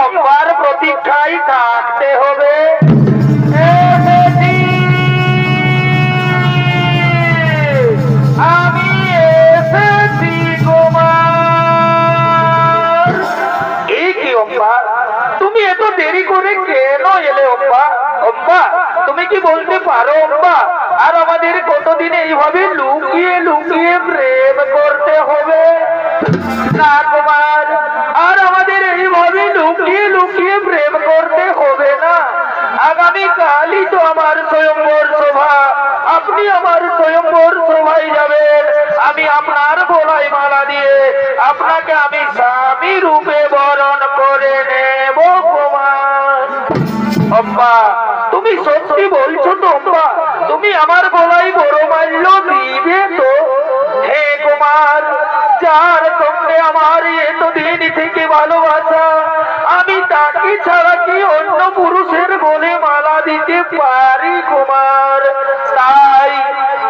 অম্বার প্রতীক্ষায় থাকতে হবে। আমি এসেছি কুমার। এই কি অম্বা, তুমি এত দেরি করে কেন এলে অম্বা? অম্বা, তুমি কি বলতে পারো অম্বা, আর আমাদের কতদিন এইভাবে লুকিয়ে লুকিয়ে প্রেম করতে হবে? না কুমার, আর আমাদের এইভাবে লুকিয়ে লুকিয়ে প্রেম করতে হবে না। আগামী কালই তো আমার স্বয়ম্বর সভা, আপনি আমার স্বয়ম্বর সভায় যাবেন। আমি আপনার গলায় মালা দিয়ে আপনাকে আমি স্বামী রূপে বরণ করে নেব কুমার। অম্বা, তুমি সত্যি বলছো তো অম্বা? তুমি আমার গলায় বরমাল্য দিবে তো? হে কুমার, যার সঙ্গে আমার এতদিন থেকে ভালোবাসা, আমি তাকে ছাড়া কি অন্য পুরুষের গলে মালা দিতে পারি কুমার? তাই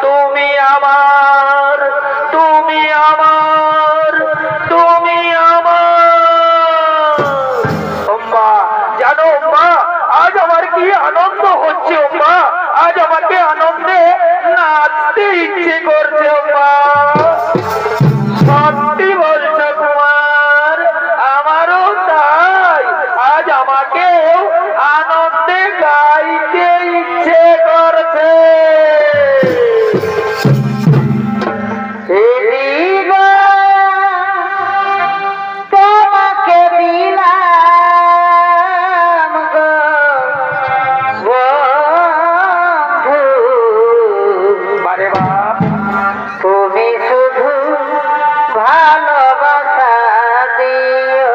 তুমি আমার, তুমি আমার, তুমি আমার। অম্বা, জানো অম্বা, আজ আমার কি আনন্দ হচ্ছে অম্বা, আজ আমাকে আনন্দে নাচতে ইচ্ছে করছে অম্বা। সত্যি বলছো কুমার, আমারও তাই, আজ আমাকে আনন্দে গাইতে ইচ্ছে করছে। তোমাকে দিলাম গো বন্ধু, বারে বাপ, তুমি শুধু ভালোবাসা দিও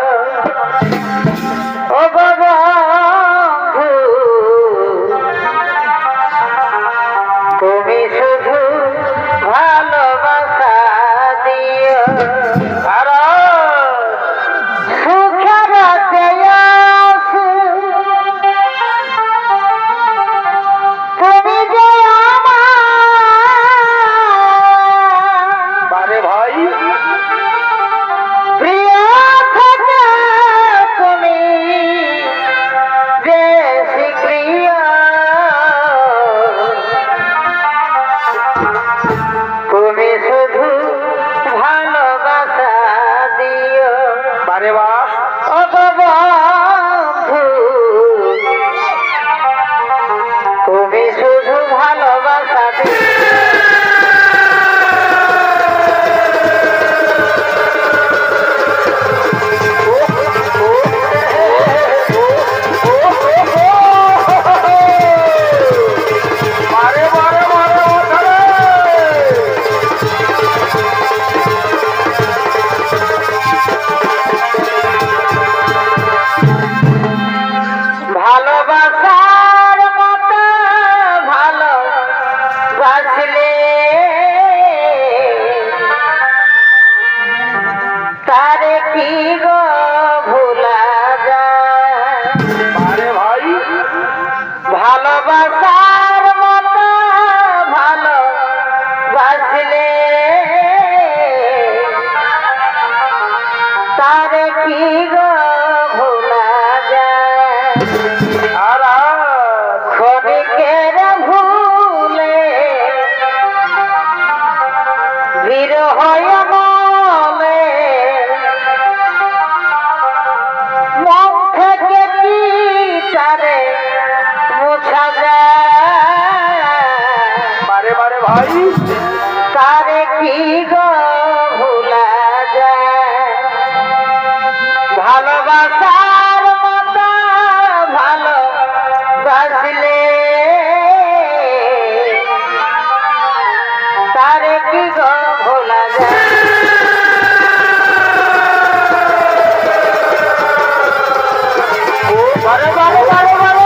ও গো বন্ধু, তুমি শুধু ভালোবাসা দিও। সুখের চেয়েছো তুমি যে আমার ভাই প্রিয় থেকে, তুমি বেশি প্রিয়, তুমি শুধু ভালোবাসা দিও। বারে বাপ, ও বন্ধু, তুমি শুধু ভালোবাসা দিও। ভালোবাসার মতো ভালোবাসলে তারে কি গো ভোলা যায়? ভাই, ভালোবাসার মতো ভালোবাসলে তারে কি গো ভোলা যায়? ক্ষণিকের ভুলে বিরহ মনে মন থেকে কি তারে মোছা যায়? বারে বারে ভাই, তারে কি গো ভোলা যায়? ভালোবাসার মতো ভালোবাসলে তারে কি গো ভোলা যায়? বারে বারে বারে বারে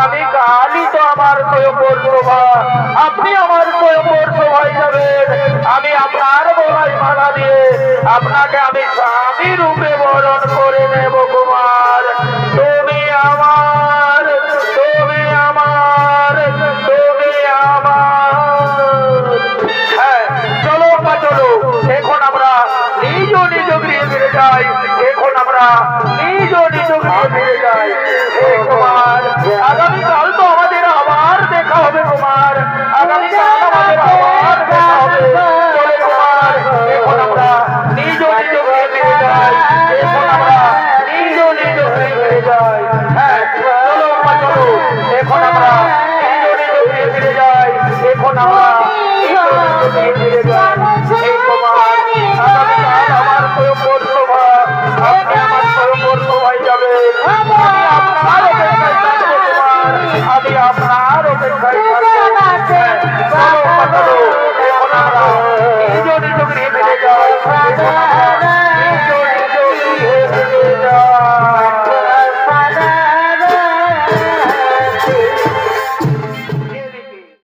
আগামীকালই তো আমার স্বয়ম্বর সভা, আপনি আমার স্বয়ম্বর সভায় যাবেন, আমি আপনার গলায় মালা দিয়ে আপনাকে আমি স্বামী রূপে বরণ করে নেব কুমার। তুমি আমার, তুমি আমার, তুমি আমার। হ্যাঁ, চলো মা চলো, এখন আমরা নিজ নিজ গৃহে ফিরে যাই, এখন আমরা নিজ নিজ গৃহে ফিরে যাই। হে কুমার, আগামীকাল তো আমাদের আবার দেখা হবে কুমার, আগামীকাল আমাদের আবার দেখা হবে। চলো কুমার, এখন আমরা নিজ নিজ গৃহে ফিরে যাই, এখন আমরা নিজ নিজ গৃহে ফিরে যাই। হ্যাঁ, চলো মা চলো, এখন আমরা নিজ নিজ গৃহে ফিরে যাই, এখন আমরা নিজ নিজ গৃহে ফিরে যাই। হে কুমার, আগামীকাল আমার স্বয়ম্বর সভা, আপনি আমার স্বয়ম্বর সভায় যাবেন, আমি আপনার অপেক্ষায় থাকবো কুমার, আমি আপনার অপেক্ষায় থাকবো। হ্যাঁ, চলো মা চলো, এখন আমরা নিজ নিজ গৃহে ফিরে যাই, এখন আমরা